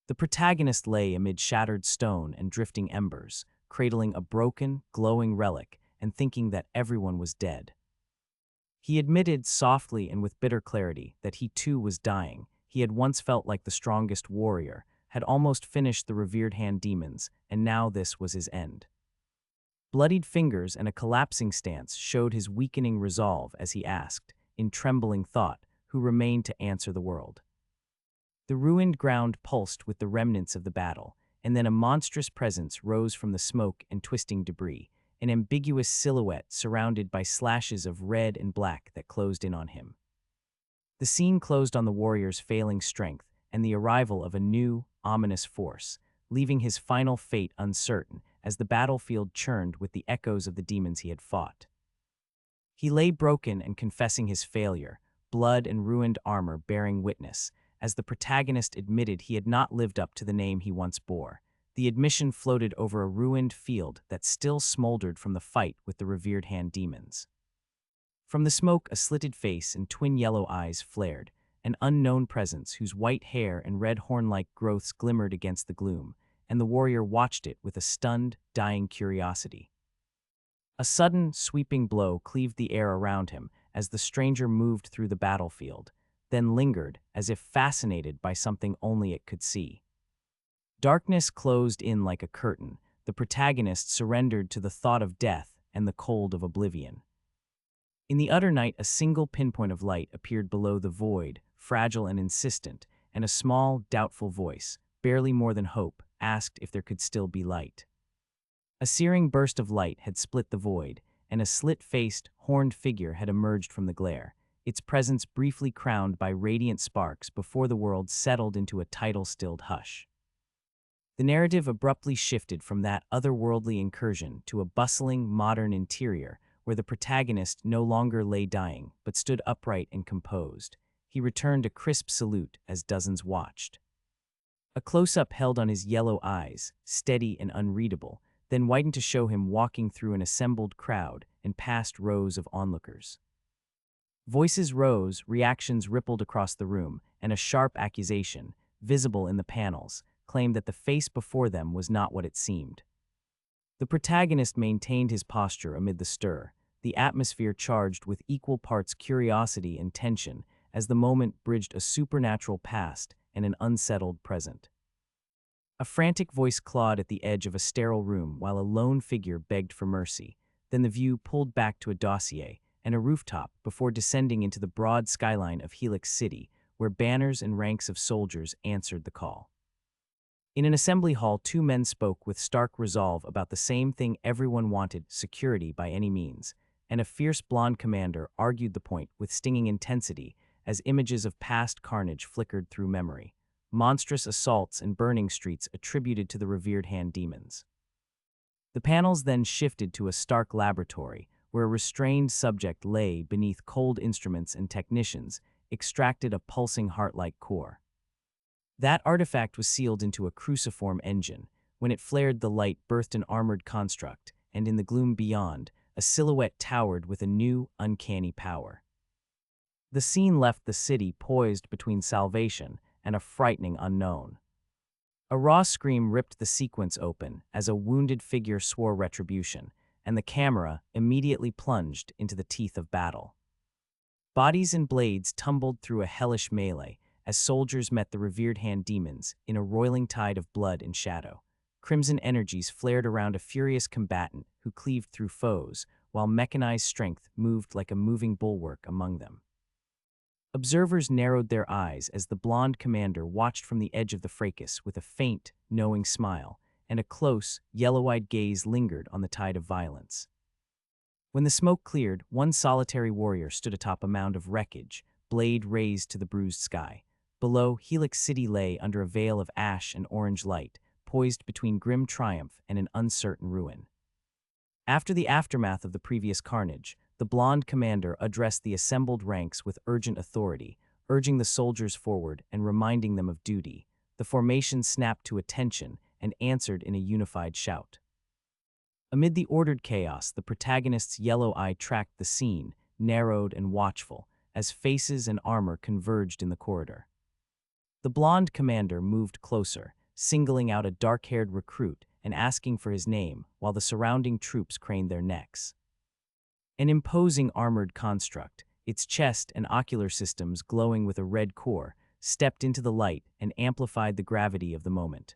The protagonist lay amid shattered stone and drifting embers, cradling a broken, glowing relic and thinking that everyone was dead. He admitted softly and with bitter clarity that he too was dying. He had once felt like the strongest warrior, had almost finished the revered hand demons, and now this was his end. Bloodied fingers and a collapsing stance showed his weakening resolve as he asked, in trembling thought, who remained to answer the world. The ruined ground pulsed with the remnants of the battle, and then a monstrous presence rose from the smoke and twisting debris, an ambiguous silhouette surrounded by slashes of red and black that closed in on him. The scene closed on the warrior's failing strength and the arrival of a new, ominous force, leaving his final fate uncertain as the battlefield churned with the echoes of the demons he had fought. He lay broken and confessing his failure, blood and ruined armor bearing witness, as the protagonist admitted he had not lived up to the name he once bore. The admission floated over a ruined field that still smoldered from the fight with the revered hand demons. From the smoke, a slitted face and twin yellow eyes flared, an unknown presence whose white hair and red horn-like growths glimmered against the gloom, and the warrior watched it with a stunned, dying curiosity. A sudden, sweeping blow cleaved the air around him as the stranger moved through the battlefield, then lingered as if fascinated by something only it could see. Darkness closed in like a curtain. The protagonist surrendered to the thought of death and the cold of oblivion. In the utter night, a single pinpoint of light appeared below the void, fragile and insistent, and a small, doubtful voice, barely more than hope, asked if there could still be light. A searing burst of light had split the void, and a slit-faced, horned figure had emerged from the glare, its presence briefly crowned by radiant sparks before the world settled into a tidal-stilled hush. The narrative abruptly shifted from that otherworldly incursion to a bustling, modern interior where the protagonist no longer lay dying but stood upright and composed. He returned a crisp salute as dozens watched. A close-up held on his yellow eyes, steady and unreadable, then widened to show him walking through an assembled crowd and past rows of onlookers. Voices rose, reactions rippled across the room, and a sharp accusation, visible in the panels, claimed that the face before them was not what it seemed. The protagonist maintained his posture amid the stir, the atmosphere charged with equal parts curiosity and tension as the moment bridged a supernatural past and an unsettled present. A frantic voice clawed at the edge of a sterile room while a lone figure begged for mercy. Then the view pulled back to a dossier and a rooftop before descending into the broad skyline of Helix City, where banners and ranks of soldiers answered the call. In an assembly hall, two men spoke with stark resolve about the same thing everyone wanted: security by any means, and a fierce blonde commander argued the point with stinging intensity as images of past carnage flickered through memory, monstrous assaults and burning streets attributed to the revered hand demons. The panels then shifted to a stark laboratory, where a restrained subject lay beneath cold instruments and technicians extracted a pulsing heart-like core. That artifact was sealed into a cruciform engine. When it flared, the light birthed an armored construct, and in the gloom beyond, a silhouette towered with a new, uncanny power. The scene left the city poised between salvation and a frightening unknown. A raw scream ripped the sequence open as a wounded figure swore retribution, and the camera immediately plunged into the teeth of battle. Bodies and blades tumbled through a hellish melee as soldiers met the revered hand demons in a roiling tide of blood and shadow. Crimson energies flared around a furious combatant who cleaved through foes, while mechanized strength moved like a moving bulwark among them. Observers narrowed their eyes as the blonde commander watched from the edge of the fracas with a faint, knowing smile, and a close, yellow-eyed gaze lingered on the tide of violence. When the smoke cleared, one solitary warrior stood atop a mound of wreckage, blade raised to the bruised sky. Below, Helix City lay under a veil of ash and orange light, poised between grim triumph and an uncertain ruin. After the aftermath of the previous carnage, the blonde commander addressed the assembled ranks with urgent authority, urging the soldiers forward and reminding them of duty. The formation snapped to attention and answered in a unified shout. Amid the ordered chaos, the protagonist's yellow eye tracked the scene, narrowed and watchful, as faces and armor converged in the corridor. The blonde commander moved closer, singling out a dark-haired recruit and asking for his name while the surrounding troops craned their necks. An imposing armored construct, its chest and ocular systems glowing with a red core, stepped into the light and amplified the gravity of the moment.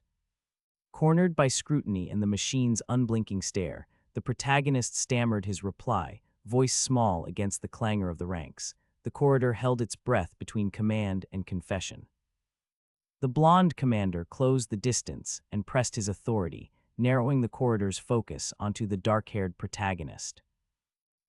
Cornered by scrutiny and the machine's unblinking stare, the protagonist stammered his reply, voice small against the clangor of the ranks. The corridor held its breath between command and confession. The blonde commander closed the distance and pressed his authority, narrowing the corridor's focus onto the dark-haired protagonist.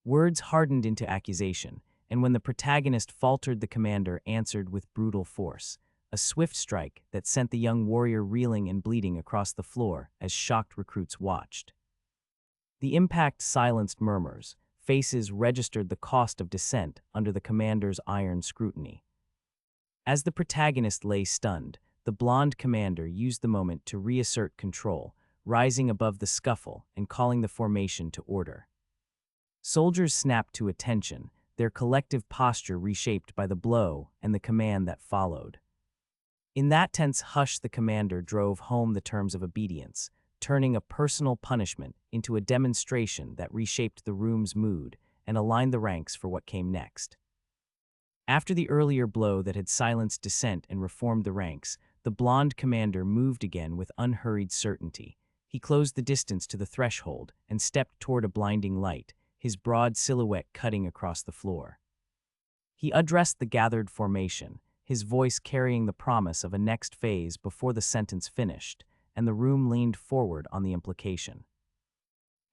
Words hardened into accusation, and when the protagonist faltered, the commander answered with brutal force, a swift strike that sent the young warrior reeling and bleeding across the floor as shocked recruits watched. The impact silenced murmurs. Faces registered the cost of dissent under the commander's iron scrutiny. As the protagonist lay stunned, the blonde commander used the moment to reassert control, rising above the scuffle and calling the formation to order. Soldiers snapped to attention, their collective posture reshaped by the blow and the command that followed. In that tense hush, the commander drove home the terms of obedience, turning a personal punishment into a demonstration that reshaped the room's mood and aligned the ranks for what came next. After the earlier blow that had silenced dissent and reformed the ranks, the blonde commander moved again with unhurried certainty. He closed the distance to the threshold and stepped toward a blinding light, his broad silhouette cutting across the floor. He addressed the gathered formation, his voice carrying the promise of a next phase before the sentence finished, and the room leaned forward on the implication.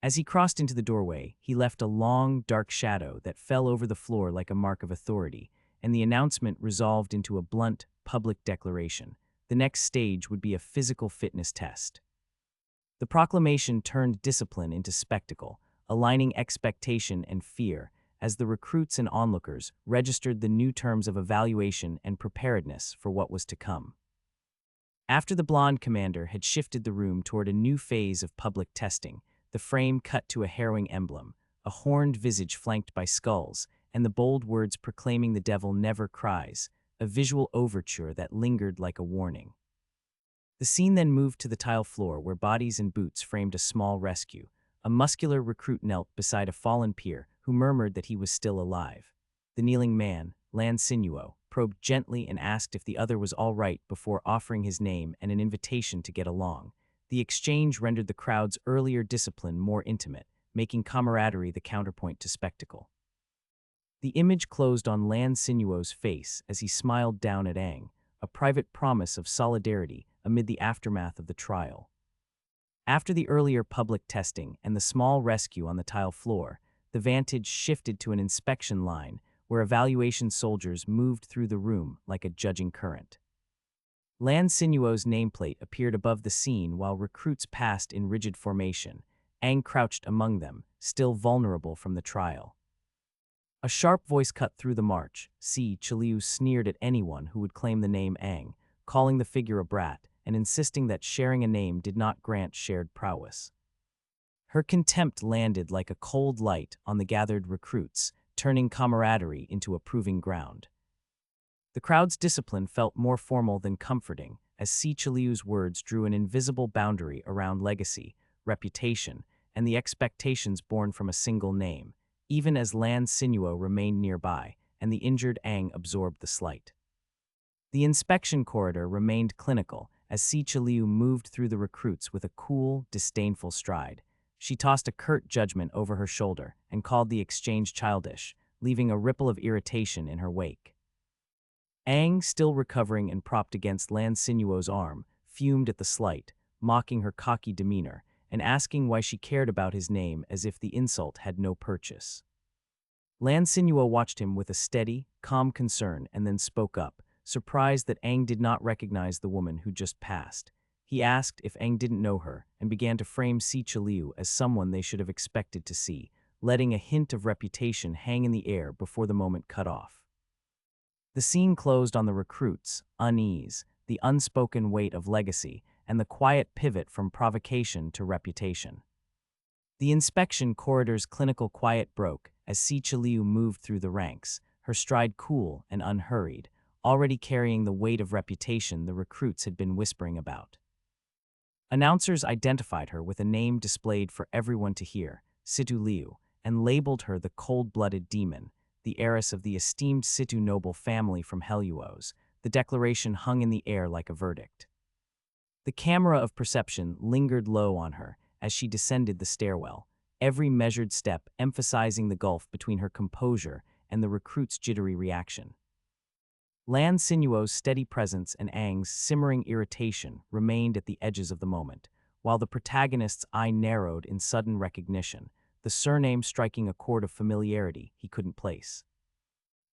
As he crossed into the doorway, he left a long, dark shadow that fell over the floor like a mark of authority, and the announcement resolved into a blunt, public declaration. The next stage would be a physical fitness test. The proclamation turned discipline into spectacle, aligning expectation and fear, as the recruits and onlookers registered the new terms of evaluation and preparedness for what was to come. After the blonde commander had shifted the room toward a new phase of public testing, the frame cut to a harrowing emblem, a horned visage flanked by skulls, and the bold words proclaiming the devil never cries, a visual overture that lingered like a warning. The scene then moved to the tile floor where bodies and boots framed a small rescue. A muscular recruit knelt beside a fallen peer who murmured that he was still alive. The kneeling man, Manhwa, probed gently and asked if the other was all right before offering his name and an invitation to get along. The exchange rendered the crowd's earlier discipline more intimate, making camaraderie the counterpoint to spectacle. The image closed on Manhwa's face as he smiled down at Aang, a private promise of solidarity amid the aftermath of the trial. After the earlier public testing and the small rescue on the tile floor, the vantage shifted to an inspection line where evaluation soldiers moved through the room like a judging current. Manhwa's nameplate appeared above the scene while recruits passed in rigid formation. Aang crouched among them, still vulnerable from the trial. A sharp voice cut through the march. Liu sneered at anyone who would claim the name Aang, calling the figure a brat and insisting that sharing a name did not grant shared prowess. Her contempt landed like a cold light on the gathered recruits, turning camaraderie into a proving ground. The crowd's discipline felt more formal than comforting, as Liu's words drew an invisible boundary around legacy, reputation, and the expectations born from a single name, even as Manhwa remained nearby, and the injured Aang absorbed the slight. The inspection corridor remained clinical, as Liu moved through the recruits with a cool, disdainful stride. She tossed a curt judgment over her shoulder and called the exchange childish, leaving a ripple of irritation in her wake. Aang, still recovering and propped against Manhwa's arm, fumed at the slight, mocking her cocky demeanor and asking why she cared about his name as if the insult had no purchase. Manhwa watched him with a steady, calm concern and then spoke up, surprised that Aang did not recognize the woman who just passed. He asked if Aang didn't know her and began to frame Liu as someone they should have expected to see, letting a hint of reputation hang in the air before the moment cut off. The scene closed on the recruits' unease, the unspoken weight of legacy, and the quiet pivot from provocation to reputation. The inspection corridor's clinical quiet broke as Liu moved through the ranks, her stride cool and unhurried, already carrying the weight of reputation the recruits had been whispering about. Announcers identified her with a name displayed for everyone to hear, Situ Liu, and labeled her the cold-blooded demon, the heiress of the esteemed Situ noble family from Heluos. The declaration hung in the air like a verdict. The camera of perception lingered low on her as she descended the stairwell, every measured step emphasizing the gulf between her composure and the recruit's jittery reaction. Lan Sinuo's steady presence and Aang's simmering irritation remained at the edges of the moment, while the protagonist's eye narrowed in sudden recognition, the surname striking a chord of familiarity he couldn't place.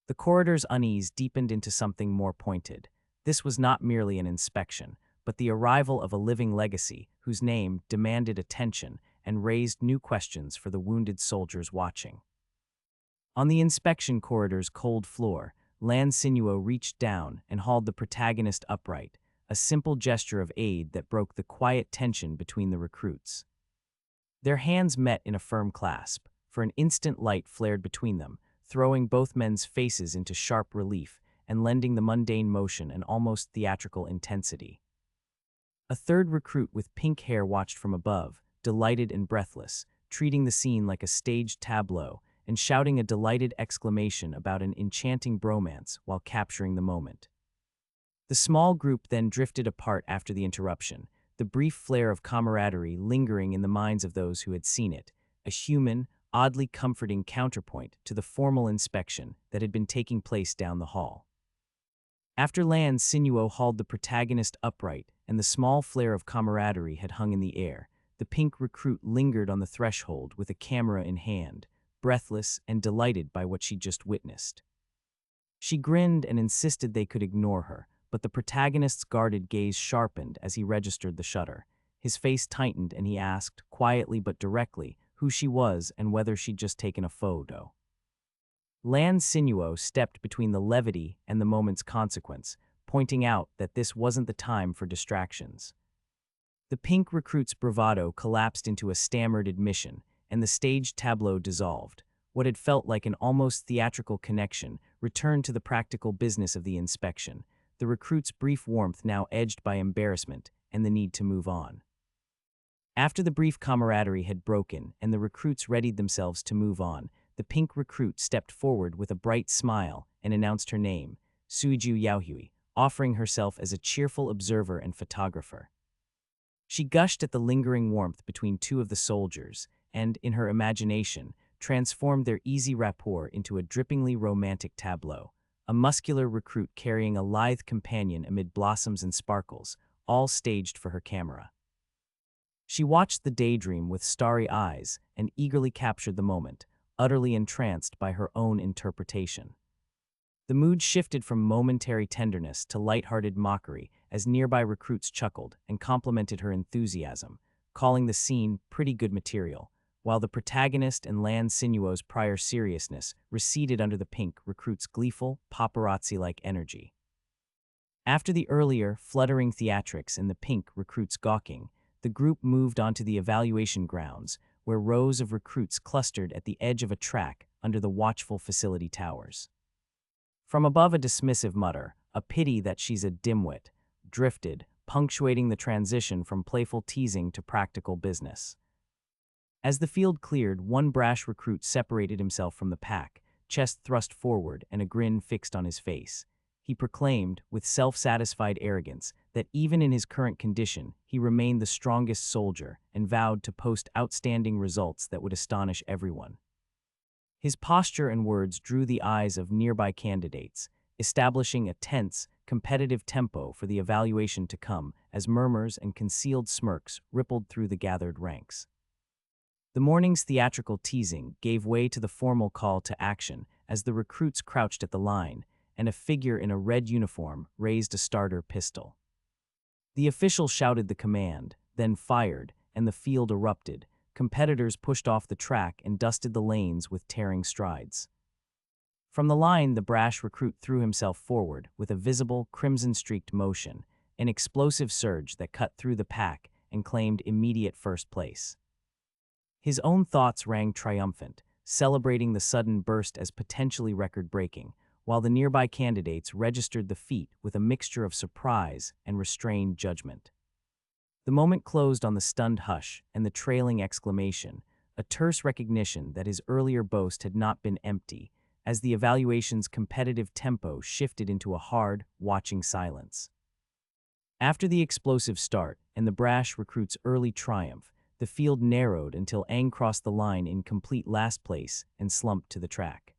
The corridor's unease deepened into something more pointed. This was not merely an inspection, but the arrival of a living legacy whose name demanded attention and raised new questions for the wounded soldiers watching. On the inspection corridor's cold floor, Lan Sinuo reached down and hauled the protagonist upright, a simple gesture of aid that broke the quiet tension between the recruits. Their hands met in a firm clasp. For an instant light flared between them, throwing both men's faces into sharp relief and lending the mundane motion an almost theatrical intensity. A third recruit with pink hair watched from above, delighted and breathless, treating the scene like a staged tableau and shouting a delighted exclamation about an enchanting bromance while capturing the moment. The small group then drifted apart after the interruption, the brief flare of camaraderie lingering in the minds of those who had seen it, a human, oddly comforting counterpoint to the formal inspection that had been taking place down the hall. After Lan Sinuo hauled the protagonist upright and the small flare of camaraderie had hung in the air, the pink recruit lingered on the threshold with a camera in hand, breathless and delighted by what she just witnessed. She grinned and insisted they could ignore her, but the protagonist's guarded gaze sharpened as he registered the shutter. His face tightened and he asked, quietly but directly, who she was and whether she'd just taken a photo. Lan Sinuo stepped between the levity and the moment's consequence, pointing out that this wasn't the time for distractions. The pink recruit's bravado collapsed into a stammered admission, and the staged tableau dissolved. What had felt like an almost theatrical connection returned to the practical business of the inspection, the recruit's brief warmth now edged by embarrassment and the need to move on. After the brief camaraderie had broken and the recruits readied themselves to move on, the pink recruit stepped forward with a bright smile and announced her name, Suiju Yaohui, offering herself as a cheerful observer and photographer. She gushed at the lingering warmth between two of the soldiers and, in her imagination, transformed their easy rapport into a drippingly romantic tableau, a muscular recruit carrying a lithe companion amid blossoms and sparkles, all staged for her camera. She watched the daydream with starry eyes and eagerly captured the moment, utterly entranced by her own interpretation. The mood shifted from momentary tenderness to light-hearted mockery as nearby recruits chuckled and complimented her enthusiasm, calling the scene pretty good material, while the protagonist and Lan Sinuo's prior seriousness receded under the pink recruit's gleeful, paparazzi-like energy. After the earlier, fluttering theatrics and the pink recruit's gawking, the group moved onto the evaluation grounds, where rows of recruits clustered at the edge of a track under the watchful facility towers. From above, a dismissive mutter, a pity that she's a dimwit, drifted, punctuating the transition from playful teasing to practical business. As the field cleared, one brash recruit separated himself from the pack, chest thrust forward and a grin fixed on his face. He proclaimed, with self-satisfied arrogance, that even in his current condition, he remained the strongest soldier and vowed to post outstanding results that would astonish everyone. His posture and words drew the eyes of nearby candidates, establishing a tense, competitive tempo for the evaluation to come as murmurs and concealed smirks rippled through the gathered ranks. The morning's theatrical teasing gave way to the formal call to action as the recruits crouched at the line, and a figure in a red uniform raised a starter pistol. The official shouted the command, then fired, and the field erupted. Competitors pushed off the track and dusted the lanes with tearing strides. From the line, the brash recruit threw himself forward with a visible, crimson-streaked motion, an explosive surge that cut through the pack and claimed immediate first place. His own thoughts rang triumphant, celebrating the sudden burst as potentially record-breaking, while the nearby candidates registered the feat with a mixture of surprise and restrained judgment. The moment closed on the stunned hush and the trailing exclamation, a terse recognition that his earlier boast had not been empty, as the evaluation's competitive tempo shifted into a hard, watching silence. After the explosive start and the brash recruit's early triumph, the field narrowed until Aang crossed the line in complete last place and slumped to the track.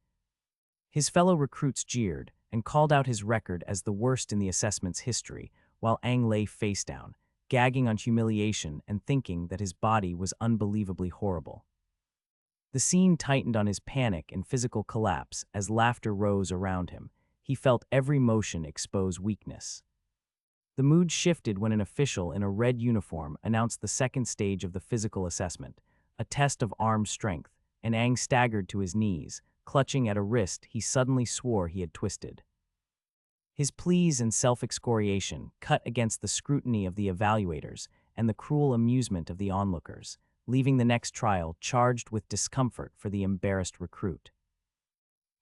His fellow recruits jeered and called out his record as the worst in the assessment's history, while Aang lay face down, gagging on humiliation and thinking that his body was unbelievably horrible. The scene tightened on his panic and physical collapse as laughter rose around him. He felt every motion expose weakness. The mood shifted when an official in a red uniform announced the second stage of the physical assessment, a test of arm strength, and Aang staggered to his knees, clutching at a wrist he suddenly swore he had twisted. His pleas and self-excoriation cut against the scrutiny of the evaluators and the cruel amusement of the onlookers, leaving the next trial charged with discomfort for the embarrassed recruit.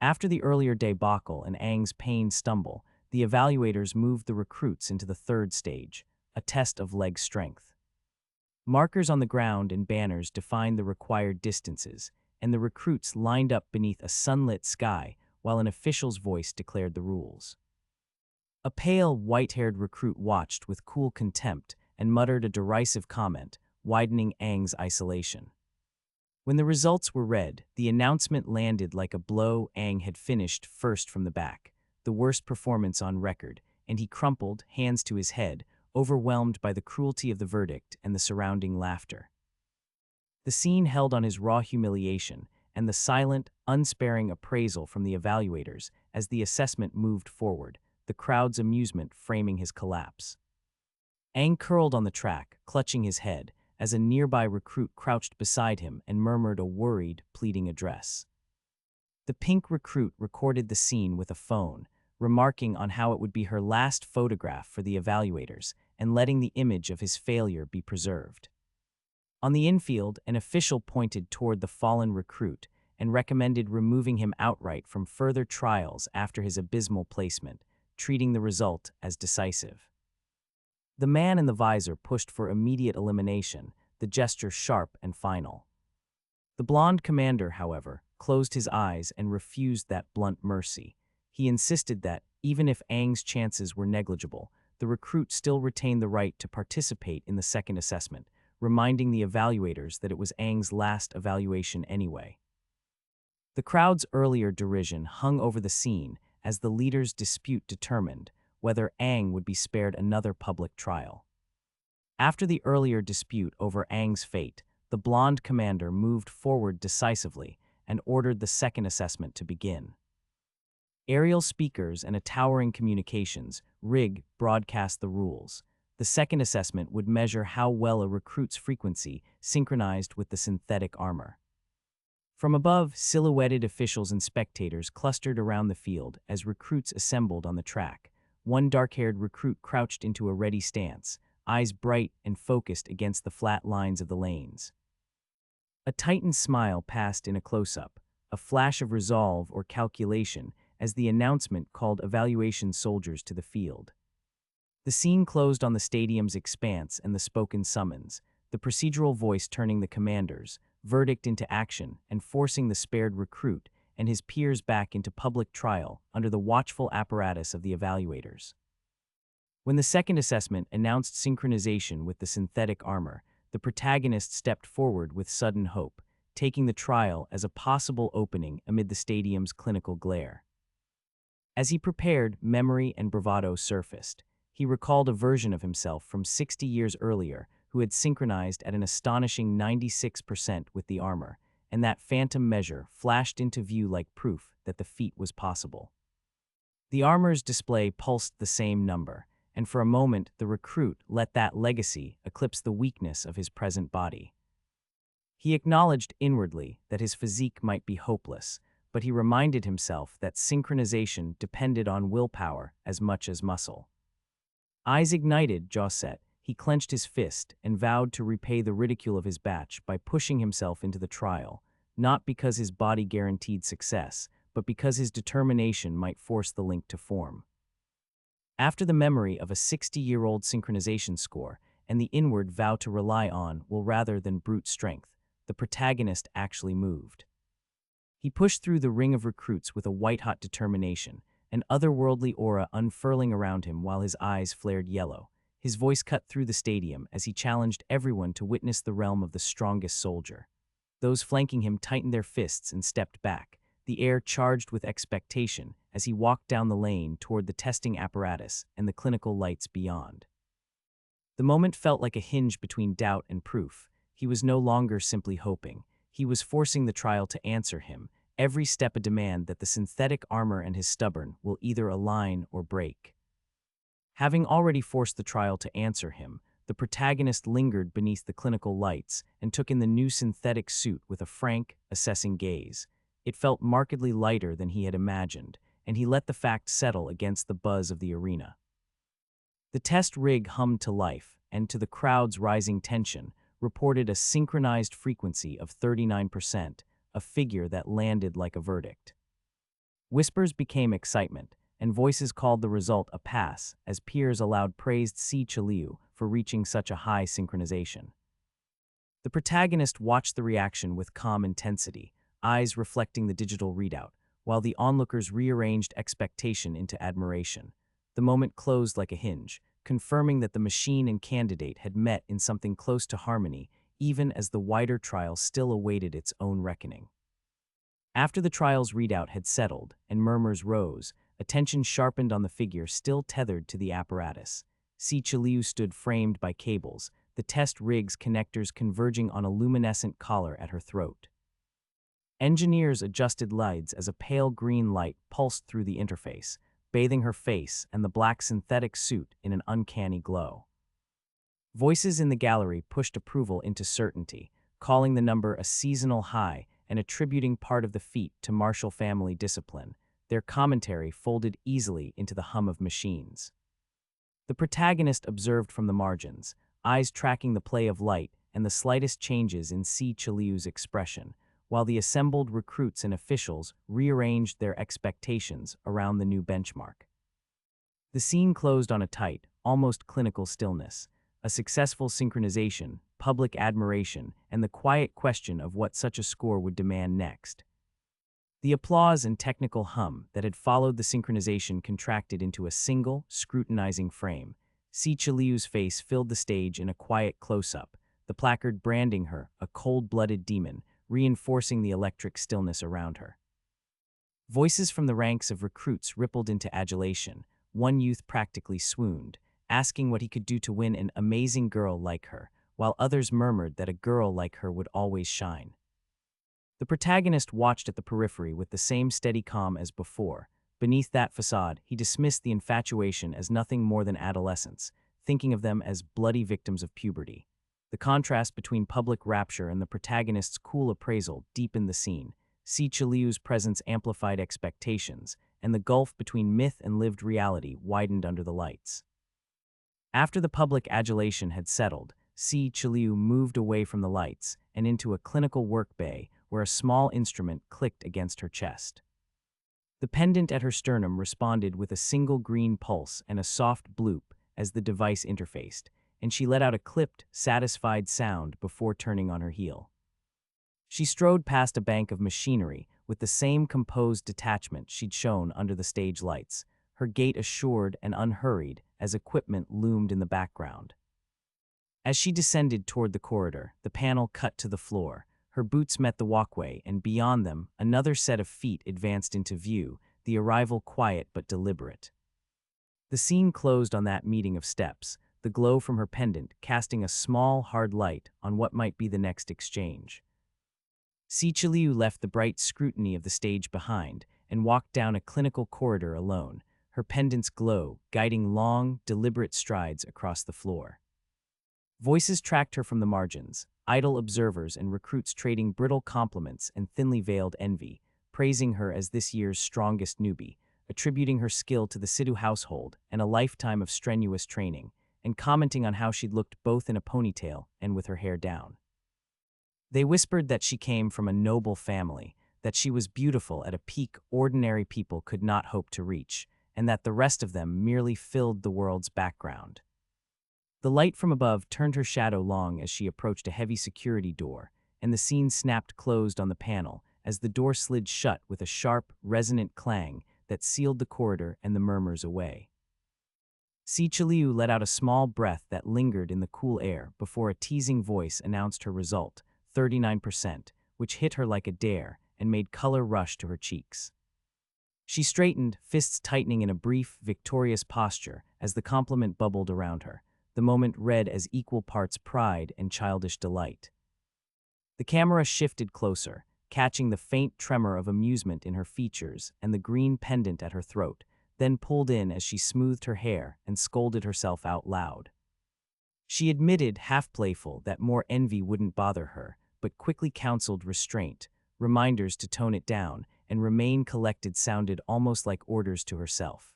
After the earlier debacle and Aang's pained stumble, the evaluators moved the recruits into the third stage, a test of leg strength. Markers on the ground and banners defined the required distances, and the recruits lined up beneath a sunlit sky while an official's voice declared the rules. A pale, white-haired recruit watched with cool contempt and muttered a derisive comment, widening Aang's isolation. When the results were read, the announcement landed like a blow. Aang had finished first from the back, the worst performance on record, and he crumpled, hands to his head, overwhelmed by the cruelty of the verdict and the surrounding laughter. The scene held on his raw humiliation and the silent, unsparing appraisal from the evaluators as the assessment moved forward, the crowd's amusement framing his collapse. Aang curled on the track, clutching his head, as a nearby recruit crouched beside him and murmured a worried, pleading address. The pink recruit recorded the scene with a phone, remarking on how it would be her last photograph for the evaluators and letting the image of his failure be preserved. On the infield, an official pointed toward the fallen recruit and recommended removing him outright from further trials after his abysmal placement, treating the result as decisive. The man in the visor pushed for immediate elimination, the gesture sharp and final. The blonde commander, however, closed his eyes and refused that blunt mercy. He insisted that, even if Aang's chances were negligible, the recruit still retained the right to participate in the second assessment, reminding the evaluators that it was Aang's last evaluation anyway. The crowd's earlier derision hung over the scene as the leaders' dispute determined whether Aang would be spared another public trial. After the earlier dispute over Aang's fate, the blonde commander moved forward decisively and ordered the second assessment to begin. Aerial speakers and a towering communications rig broadcast the rules. The second assessment would measure how well a recruit's frequency synchronized with the synthetic armor. From above, silhouetted officials and spectators clustered around the field as recruits assembled on the track. One dark-haired recruit crouched into a ready stance, eyes bright and focused against the flat lines of the lanes. A tightened smile passed in a close-up, a flash of resolve or calculation as the announcement called evaluation soldiers to the field. The scene closed on the stadium's expanse and the spoken summons, the procedural voice turning the commander's verdict into action and forcing the spared recruit and his peers back into public trial under the watchful apparatus of the evaluators. When the second assessment announced synchronization with the synthetic armor, the protagonist stepped forward with sudden hope, taking the trial as a possible opening amid the stadium's clinical glare. As he prepared, memory and bravado surfaced. He recalled a version of himself from 60 years earlier who had synchronized at an astonishing 96% with the armor, and that phantom measure flashed into view like proof that the feat was possible. The armor's display pulsed the same number, and for a moment the recruit let that legacy eclipse the weakness of his present body. He acknowledged inwardly that his physique might be hopeless, but he reminded himself that synchronization depended on willpower as much as muscle. Eyes ignited, jaw set, he clenched his fist and vowed to repay the ridicule of his batch by pushing himself into the trial, not because his body guaranteed success, but because his determination might force the link to form. After the memory of a 60-year-old synchronization score and the inward vow to rely on will rather than brute strength, the protagonist actually moved. He pushed through the ring of recruits with a white-hot determination, an otherworldly aura unfurling around him while his eyes flared yellow. His voice cut through the stadium as he challenged everyone to witness the realm of the strongest soldier. Those flanking him tightened their fists and stepped back, the air charged with expectation as he walked down the lane toward the testing apparatus and the clinical lights beyond. The moment felt like a hinge between doubt and proof. He was no longer simply hoping. He was forcing the trial to answer him, every step a demand that the synthetic armor and his stubborn will either align or break. Having already forced the trial to answer him, the protagonist lingered beneath the clinical lights and took in the new synthetic suit with a frank, assessing gaze. It felt markedly lighter than he had imagined, and he let the fact settle against the buzz of the arena. The test rig hummed to life, and to the crowd's rising tension, reported a synchronized frequency of 39%, a figure that landed like a verdict. Whispers became excitement, and voices called the result a pass as peers aloud praised Si Chiliu for reaching such a high synchronization. The protagonist watched the reaction with calm intensity, eyes reflecting the digital readout, while the onlookers rearranged expectation into admiration. The moment closed like a hinge, confirming that the machine and candidate had met in something close to harmony, even as the wider trial still awaited its own reckoning. After the trial's readout had settled and murmurs rose, attention sharpened on the figure still tethered to the apparatus. Si Chiliu stood framed by cables, the test rig's connectors converging on a luminescent collar at her throat. Engineers adjusted lights as a pale green light pulsed through the interface, bathing her face and the black synthetic suit in an uncanny glow. Voices in the gallery pushed approval into certainty, calling the number a seasonal high and attributing part of the feat to martial family discipline. Their commentary folded easily into the hum of machines. The protagonist observed from the margins, eyes tracking the play of light and the slightest changes in Si Chiliu's expression, while the assembled recruits and officials rearranged their expectations around the new benchmark. The scene closed on a tight, almost clinical stillness, a successful synchronization, public admiration, and the quiet question of what such a score would demand next. The applause and technical hum that had followed the synchronization contracted into a single, scrutinizing frame. Si Chiliu's face filled the stage in a quiet close-up, the placard branding her a cold-blooded demon, reinforcing the electric stillness around her. Voices from the ranks of recruits rippled into adulation. One youth practically swooned, asking what he could do to win an amazing girl like her, while others murmured that a girl like her would always shine. The protagonist watched at the periphery with the same steady calm as before. Beneath that facade, he dismissed the infatuation as nothing more than adolescence, thinking of them as bloody victims of puberty. The contrast between public rapture and the protagonist's cool appraisal deepened the scene. Si Chiliu's presence amplified expectations, and the gulf between myth and lived reality widened under the lights. After the public adulation had settled, Si Chiliu moved away from the lights and into a clinical work bay where a small instrument clicked against her chest. The pendant at her sternum responded with a single green pulse and a soft bloop as the device interfaced, and she let out a clipped, satisfied sound before turning on her heel. She strode past a bank of machinery with the same composed detachment she'd shown under the stage lights, her gait assured and unhurried as equipment loomed in the background. As she descended toward the corridor, the panel cut to the floor. Her boots met the walkway, and beyond them, another set of feet advanced into view, the arrival quiet but deliberate. The scene closed on that meeting of steps, the glow from her pendant casting a small, hard light on what might be the next exchange. Si Chiliu left the bright scrutiny of the stage behind and walked down a clinical corridor alone, her pendant's glow guiding long, deliberate strides across the floor. Voices tracked her from the margins, idle observers and recruits trading brittle compliments and thinly veiled envy, praising her as this year's strongest newbie, attributing her skill to the Sidhu household and a lifetime of strenuous training, and commenting on how she'd looked both in a ponytail and with her hair down. They whispered that she came from a noble family, that she was beautiful at a peak ordinary people could not hope to reach, and that the rest of them merely filled the world's background. The light from above turned her shadow long as she approached a heavy security door, and the scene snapped closed on the panel as the door slid shut with a sharp, resonant clang that sealed the corridor and the murmurs away. Si Chiliu let out a small breath that lingered in the cool air before a teasing voice announced her result, 39%, which hit her like a dare and made color rush to her cheeks. She straightened, fists tightening in a brief, victorious posture as the compliment bubbled around her, the moment read as equal parts pride and childish delight. The camera shifted closer, catching the faint tremor of amusement in her features and the green pendant at her throat, then pulled in as she smoothed her hair and scolded herself out loud. She admitted, half playful, that more envy wouldn't bother her, but quickly counseled restraint. Reminders to tone it down and remain collected sounded almost like orders to herself.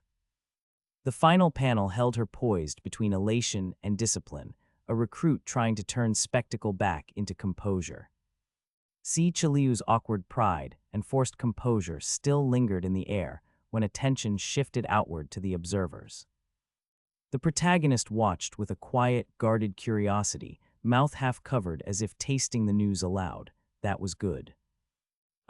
The final panel held her poised between elation and discipline, a recruit trying to turn spectacle back into composure. Si Chiliu's awkward pride and forced composure still lingered in the air when attention shifted outward to the observers. The protagonist watched with a quiet, guarded curiosity, mouth half covered as if tasting the news aloud. That was good.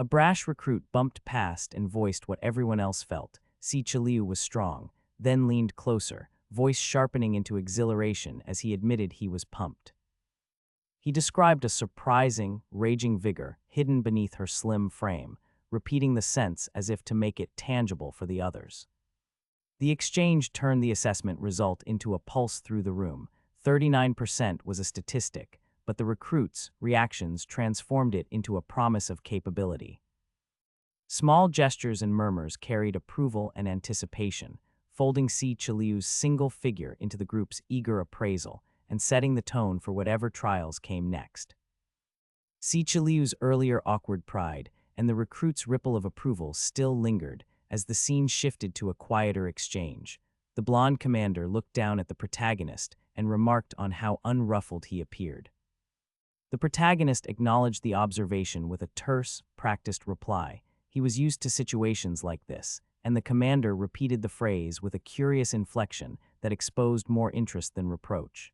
A brash recruit bumped past and voiced what everyone else felt. Si Chiliu was strong, then leaned closer, voice sharpening into exhilaration as he admitted he was pumped. He described a surprising, raging vigor hidden beneath her slim frame, repeating the sense as if to make it tangible for the others. The exchange turned the assessment result into a pulse through the room. 39% was a statistic, but the recruit's reactions transformed it into a promise of capability. Small gestures and murmurs carried approval and anticipation, folding Si Chiliu's single figure into the group's eager appraisal and setting the tone for whatever trials came next. Si Chiliu's earlier awkward pride and the recruit's ripple of approval still lingered as the scene shifted to a quieter exchange. The blonde commander looked down at the protagonist and remarked on how unruffled he appeared. The protagonist acknowledged the observation with a terse, practiced reply. He was used to situations like this, and the commander repeated the phrase with a curious inflection that exposed more interest than reproach.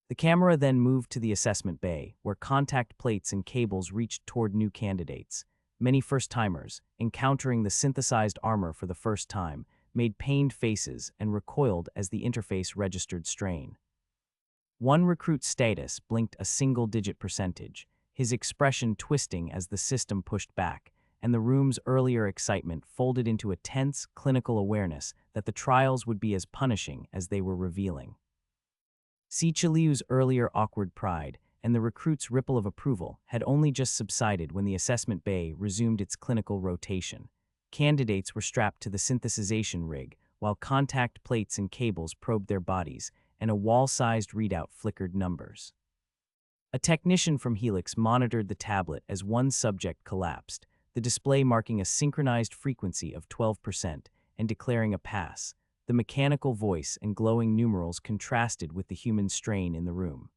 The camera then moved to the assessment bay, where contact plates and cables reached toward new candidates. Many first-timers, encountering the synthesized armor for the first time, made pained faces and recoiled as the interface registered strain. One recruit's status blinked a single-digit percentage, his expression twisting as the system pushed back, and the room's earlier excitement folded into a tense, clinical awareness that the trials would be as punishing as they were revealing. Si Chiliu's earlier awkward pride and the recruit's ripple of approval had only just subsided when the assessment bay resumed its clinical rotation. Candidates were strapped to the synthesization rig, while contact plates and cables probed their bodies, and a wall-sized readout flickered numbers. A technician from Helix monitored the tablet as one subject collapsed, the display marking a synchronized frequency of 12% and declaring a pass. The mechanical voice and glowing numerals contrasted with the human strain in the room.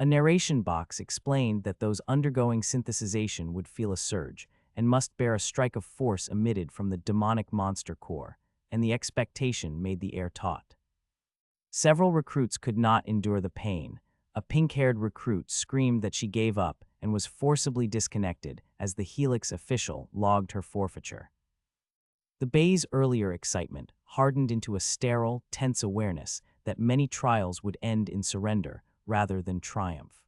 A narration box explained that those undergoing synthesization would feel a surge and must bear a strike of force emitted from the demonic monster core, and the expectation made the air taut. Several recruits could not endure the pain. A pink-haired recruit screamed that she gave up and was forcibly disconnected as the Helix official logged her forfeiture. The bay's earlier excitement hardened into a sterile, tense awareness that many trials would end in surrender rather than triumph.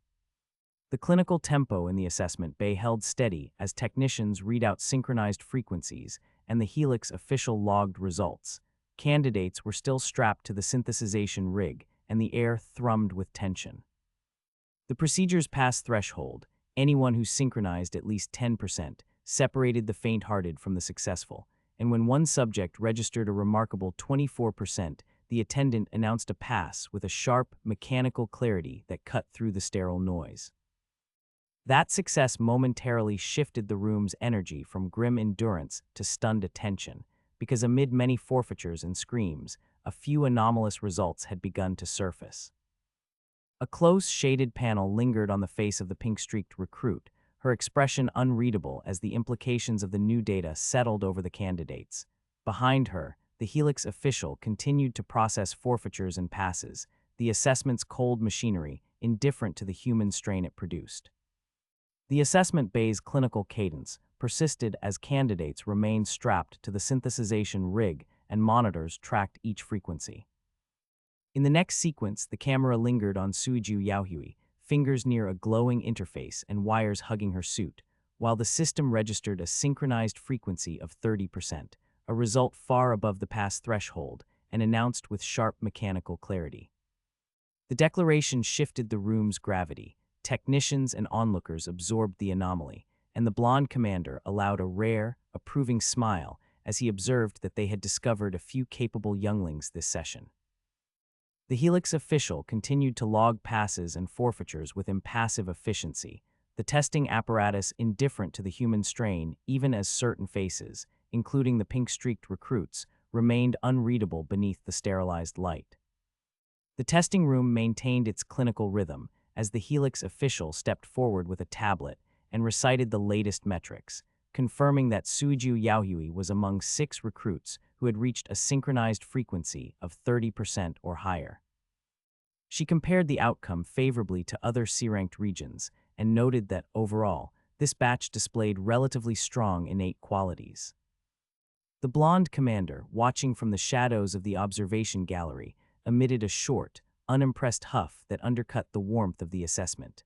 The clinical tempo in the assessment bay held steady as technicians read out synchronized frequencies and the Helix official logged results. Candidates were still strapped to the synthesization rig, and the air thrummed with tension. The procedure's pass threshold, anyone who synchronized at least 10%, separated the faint-hearted from the successful, and when one subject registered a remarkable 24%, the attendant announced a pass with a sharp, mechanical clarity that cut through the sterile noise. That success momentarily shifted the room's energy from grim endurance to stunned attention, because amid many forfeitures and screams, a few anomalous results had begun to surface. A close, shaded panel lingered on the face of the pink-streaked recruit, her expression unreadable as the implications of the new data settled over the candidates. Behind her, the Helix official continued to process forfeitures and passes, the assessment's cold machinery indifferent to the human strain it produced. The assessment bay's clinical cadence persisted as candidates remained strapped to the synthesization rig and monitors tracked each frequency. In the next sequence, the camera lingered on Suiju Yaohui, fingers near a glowing interface and wires hugging her suit, while the system registered a synchronized frequency of 30%, a result far above the pass threshold and announced with sharp mechanical clarity. The declaration shifted the room's gravity. Technicians and onlookers absorbed the anomaly, and the blonde commander allowed a rare, approving smile as he observed that they had discovered a few capable younglings this session. The Helix official continued to log passes and forfeitures with impassive efficiency, the testing apparatus indifferent to the human strain even as certain faces, including the pink-streaked recruits, remained unreadable beneath the sterilized light. The testing room maintained its clinical rhythm as the Helix official stepped forward with a tablet and recited the latest metrics, confirming that Suiju Yaohui was among 6 recruits who had reached a synchronized frequency of 30% or higher. She compared the outcome favorably to other C-ranked regions and noted that, overall, this batch displayed relatively strong innate qualities. The blonde commander, watching from the shadows of the observation gallery, emitted a short, unimpressed huff that undercut the warmth of the assessment.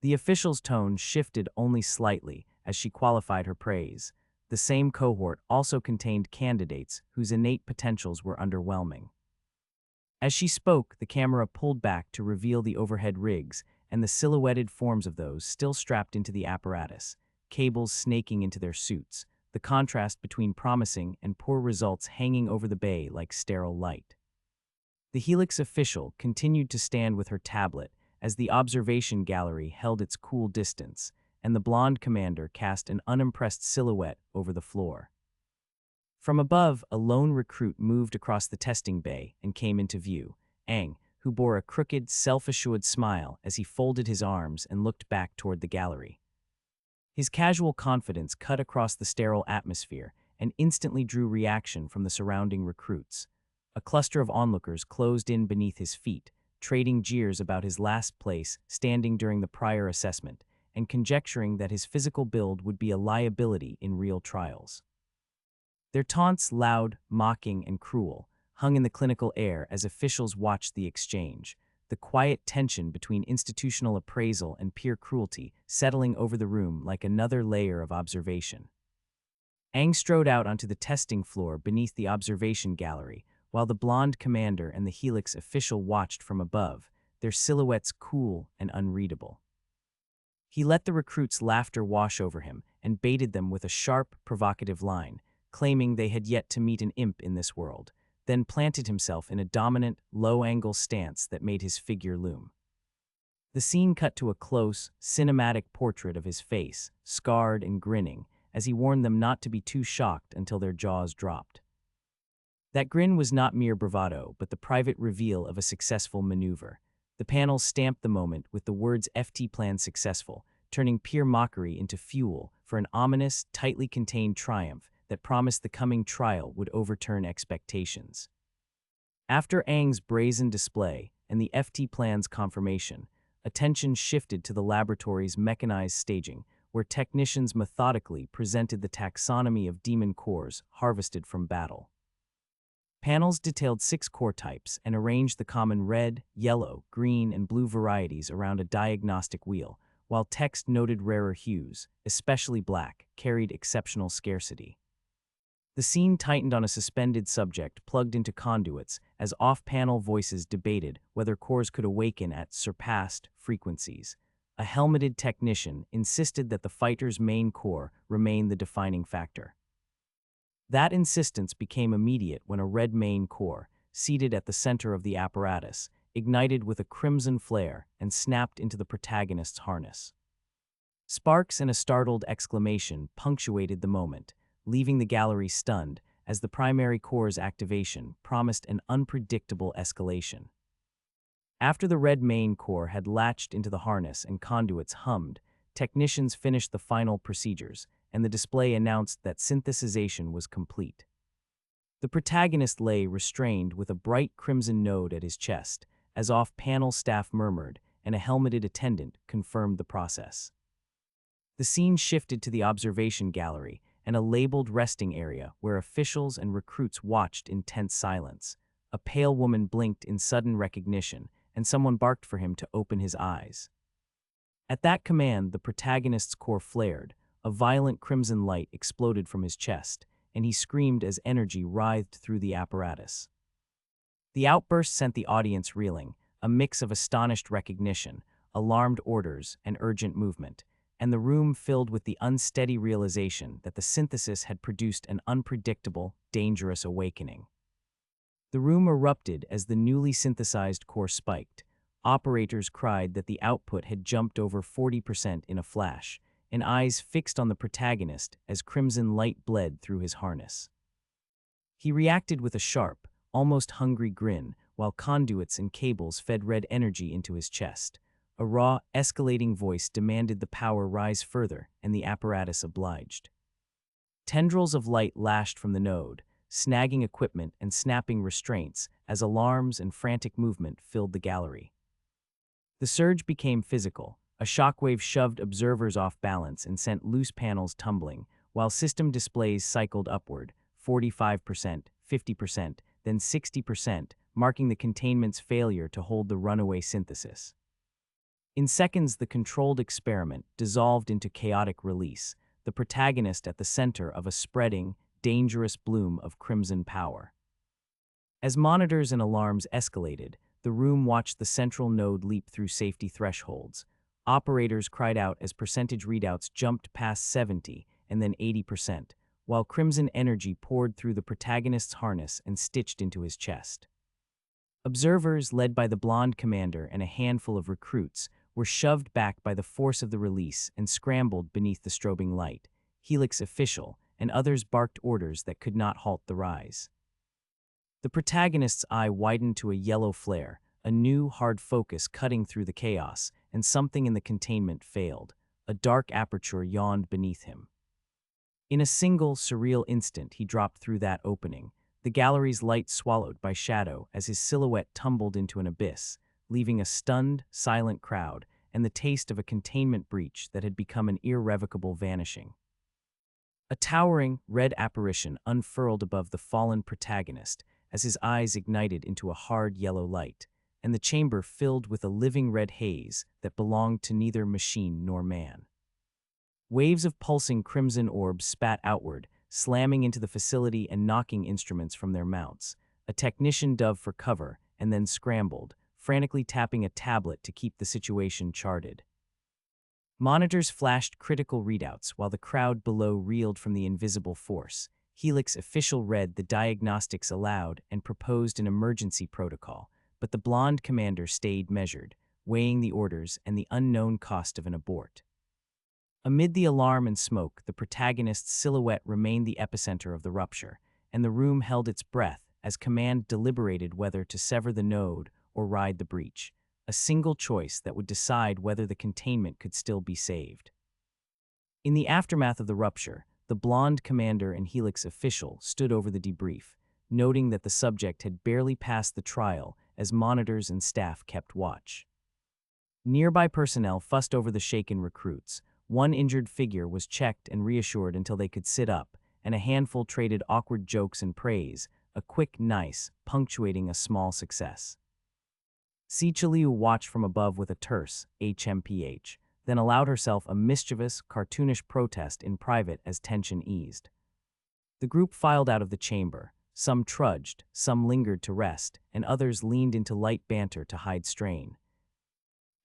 The official's tone shifted only slightly as she qualified her praise. The same cohort also contained candidates whose innate potentials were underwhelming. As she spoke, the camera pulled back to reveal the overhead rigs and the silhouetted forms of those still strapped into the apparatus, cables snaking into their suits, the contrast between promising and poor results hanging over the bay like sterile light. The Helix official continued to stand with her tablet as the observation gallery held its cool distance, and the blonde commander cast an unimpressed silhouette over the floor. From above, a lone recruit moved across the testing bay and came into view, Aang, who bore a crooked, self-assured smile as he folded his arms and looked back toward the gallery. His casual confidence cut across the sterile atmosphere and instantly drew reaction from the surrounding recruits. A cluster of onlookers closed in beneath his feet, trading jeers about his last place standing during the prior assessment, and conjecturing that his physical build would be a liability in real trials. Their taunts, loud, mocking, and cruel, hung in the clinical air as officials watched the exchange, the quiet tension between institutional appraisal and peer cruelty settling over the room like another layer of observation. Aang strode out onto the testing floor beneath the observation gallery, while the blonde commander and the Helix official watched from above, their silhouettes cool and unreadable. He let the recruits' laughter wash over him and baited them with a sharp, provocative line, claiming they had yet to meet an imp in this world, then planted himself in a dominant, low-angle stance that made his figure loom. The scene cut to a close, cinematic portrait of his face, scarred and grinning, as he warned them not to be too shocked until their jaws dropped. That grin was not mere bravado, but the private reveal of a successful maneuver. The panel stamped the moment with the words "FT plan successful," turning pure mockery into fuel for an ominous, tightly contained triumph that promised the coming trial would overturn expectations. After Aang's brazen display and the FT plan's confirmation, attention shifted to the laboratory's mechanized staging, where technicians methodically presented the taxonomy of demon cores harvested from battle. Panels detailed 6 core types and arranged the common red, yellow, green, and blue varieties around a diagnostic wheel, while text noted rarer hues, especially black, carried exceptional scarcity. The scene tightened on a suspended subject plugged into conduits as off-panel voices debated whether cores could awaken at surpassed frequencies. A helmeted technician insisted that the fighter's main core remain the defining factor. That insistence became immediate when a red main core, seated at the center of the apparatus, ignited with a crimson flare and snapped into the protagonist's harness. Sparks and a startled exclamation punctuated the moment, leaving the gallery stunned as the primary core's activation promised an unpredictable escalation. After the red main core had latched into the harness and conduits hummed, technicians finished the final procedures, and the display announced that synthesization was complete. The protagonist lay restrained with a bright crimson node at his chest, as off-panel staff murmured, and a helmeted attendant confirmed the process. The scene shifted to the observation gallery and a labeled resting area where officials and recruits watched in tense silence. A pale woman blinked in sudden recognition, and someone barked for him to open his eyes. At that command, the protagonist's core flared, a violent crimson light exploded from his chest, and he screamed as energy writhed through the apparatus. The outburst sent the audience reeling, a mix of astonished recognition, alarmed orders, and urgent movement, and the room filled with the unsteady realization that the synthesis had produced an unpredictable, dangerous awakening. The room erupted as the newly synthesized core spiked. Operators cried that the output had jumped over 40% in a flash, and eyes fixed on the protagonist as crimson light bled through his harness. He reacted with a sharp, almost hungry grin, while conduits and cables fed red energy into his chest. A raw, escalating voice demanded the power rise further, and the apparatus obliged. Tendrils of light lashed from the node, snagging equipment and snapping restraints as alarms and frantic movement filled the gallery. The surge became physical. A shockwave shoved observers off balance and sent loose panels tumbling, while system displays cycled upward, 45%, 50%, then 60%, marking the containment's failure to hold the runaway synthesis. In seconds, the controlled experiment dissolved into chaotic release, the protagonist at the center of a spreading, dangerous bloom of crimson power. As monitors and alarms escalated, the room watched the central node leap through safety thresholds. Operators cried out as percentage readouts jumped past 70 and then 80%, while crimson energy poured through the protagonist's harness and stitched into his chest. Observers, led by the blonde commander and a handful of recruits, were shoved back by the force of the release and scrambled beneath the strobing light. Helix official and others barked orders that could not halt the rise. The protagonist's eye widened to a yellow flare, a new, hard focus cutting through the chaos, and something in the containment failed. A dark aperture yawned beneath him. In a single, surreal instant, he dropped through that opening, the gallery's light swallowed by shadow as his silhouette tumbled into an abyss, leaving a stunned, silent crowd and the taste of a containment breach that had become an irrevocable vanishing. A towering, red apparition unfurled above the fallen protagonist as his eyes ignited into a hard yellow light, and the chamber filled with a living red haze that belonged to neither machine nor man. Waves of pulsing crimson orbs spat outward, slamming into the facility and knocking instruments from their mounts. A technician dove for cover and then scrambled, frantically tapping a tablet to keep the situation charted. Monitors flashed critical readouts while the crowd below reeled from the invisible force. Helix official read the diagnostics aloud and proposed an emergency protocol, but the blonde commander stayed measured, weighing the orders and the unknown cost of an abort. Amid the alarm and smoke, the protagonist's silhouette remained the epicenter of the rupture, and the room held its breath as command deliberated whether to sever the node or ride the breach, a single choice that would decide whether the containment could still be saved. In the aftermath of the rupture, the blonde commander and Helix official stood over the debrief, noting that the subject had barely passed the trial as monitors and staff kept watch. Nearby personnel fussed over the shaken recruits. One injured figure was checked and reassured until they could sit up, and a handful traded awkward jokes and praise, a quick nice punctuating a small success. Si Chiliu watched from above with a terse HMPH, then allowed herself a mischievous, cartoonish protest in private as tension eased. The group filed out of the chamber. Some trudged, some lingered to rest, and others leaned into light banter to hide strain.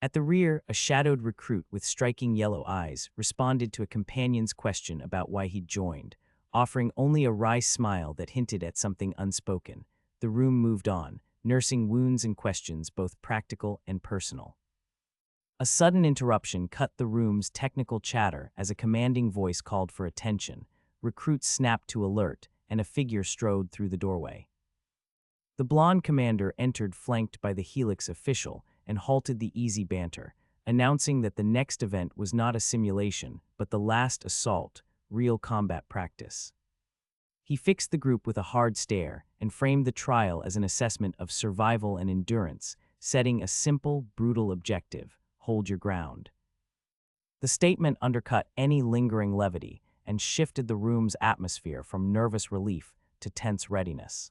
At the rear, a shadowed recruit with striking yellow eyes responded to a companion's question about why he'd joined, offering only a wry smile that hinted at something unspoken. The room moved on, nursing wounds and questions both practical and personal. A sudden interruption cut the room's technical chatter as a commanding voice called for attention. Recruits snapped to alert, and a figure strode through the doorway. The blonde commander entered flanked by the Helix official and halted the easy banter, announcing that the next event was not a simulation, but the last assault, real combat practice. He fixed the group with a hard stare and framed the trial as an assessment of survival and endurance, setting a simple, brutal objective: hold your ground. The statement undercut any lingering levity and shifted the room's atmosphere from nervous relief to tense readiness.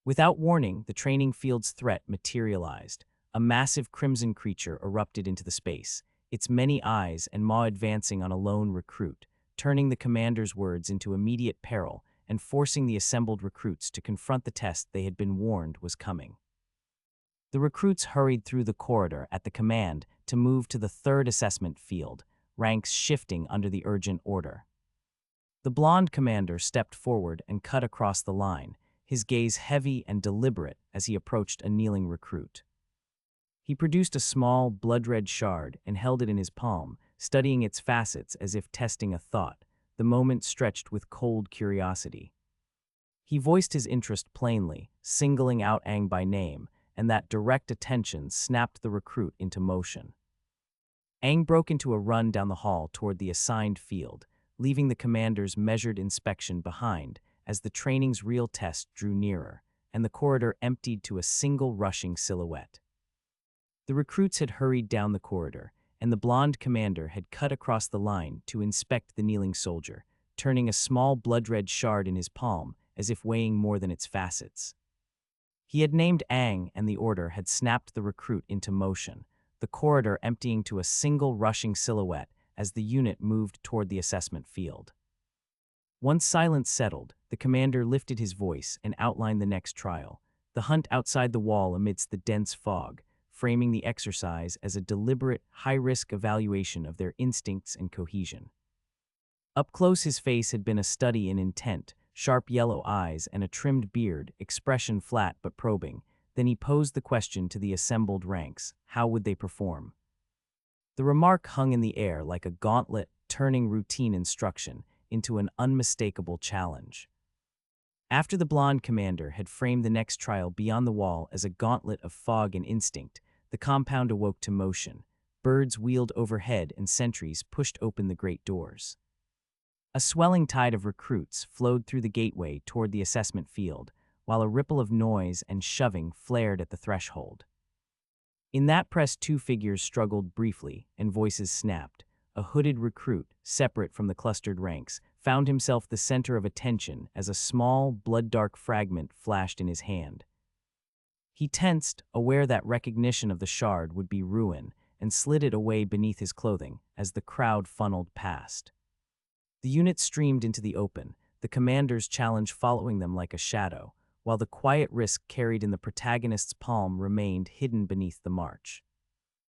Without warning, the training field's threat materialized. A massive crimson creature erupted into the space, its many eyes and maw advancing on a lone recruit, turning the commander's words into immediate peril and forcing the assembled recruits to confront the test they had been warned was coming. The recruits hurried through the corridor at the command to move to the third assessment field, ranks shifting under the urgent order. The blonde commander stepped forward and cut across the line, his gaze heavy and deliberate as he approached a kneeling recruit. He produced a small, blood-red shard and held it in his palm, studying its facets as if testing a thought, the moment stretched with cold curiosity. He voiced his interest plainly, singling out Aang by name, and that direct attention snapped the recruit into motion. Aang broke into a run down the hall toward the assigned field, leaving the commander's measured inspection behind as the training's real test drew nearer, and the corridor emptied to a single rushing silhouette. The recruits had hurried down the corridor, and the blonde commander had cut across the line to inspect the kneeling soldier, turning a small blood-red shard in his palm as if weighing more than its facets. He had named Aang, and the order had snapped the recruit into motion, the corridor emptying to a single rushing silhouette as the unit moved toward the assessment field. Once silence settled, the commander lifted his voice and outlined the next trial, the hunt outside the wall amidst the dense fog, framing the exercise as a deliberate, high-risk evaluation of their instincts and cohesion. Up close, his face had been a study in intent, sharp yellow eyes and a trimmed beard, expression flat but probing. Then he posed the question to the assembled ranks: how would they perform? The remark hung in the air like a gauntlet, turning routine instruction into an unmistakable challenge. After the blonde commander had framed the next trial beyond the wall as a gauntlet of fog and instinct, the compound awoke to motion. Birds wheeled overhead and sentries pushed open the great doors. A swelling tide of recruits flowed through the gateway toward the assessment field, while a ripple of noise and shoving flared at the threshold. In that press, two figures struggled briefly, and voices snapped. A hooded recruit, separate from the clustered ranks, found himself the center of attention as a small, blood-dark fragment flashed in his hand. He tensed, aware that recognition of the shard would be ruin, and slid it away beneath his clothing as the crowd funneled past. The unit streamed into the open, the commander's challenge following them like a shadow, while the quiet risk carried in the protagonist's palm remained hidden beneath the march.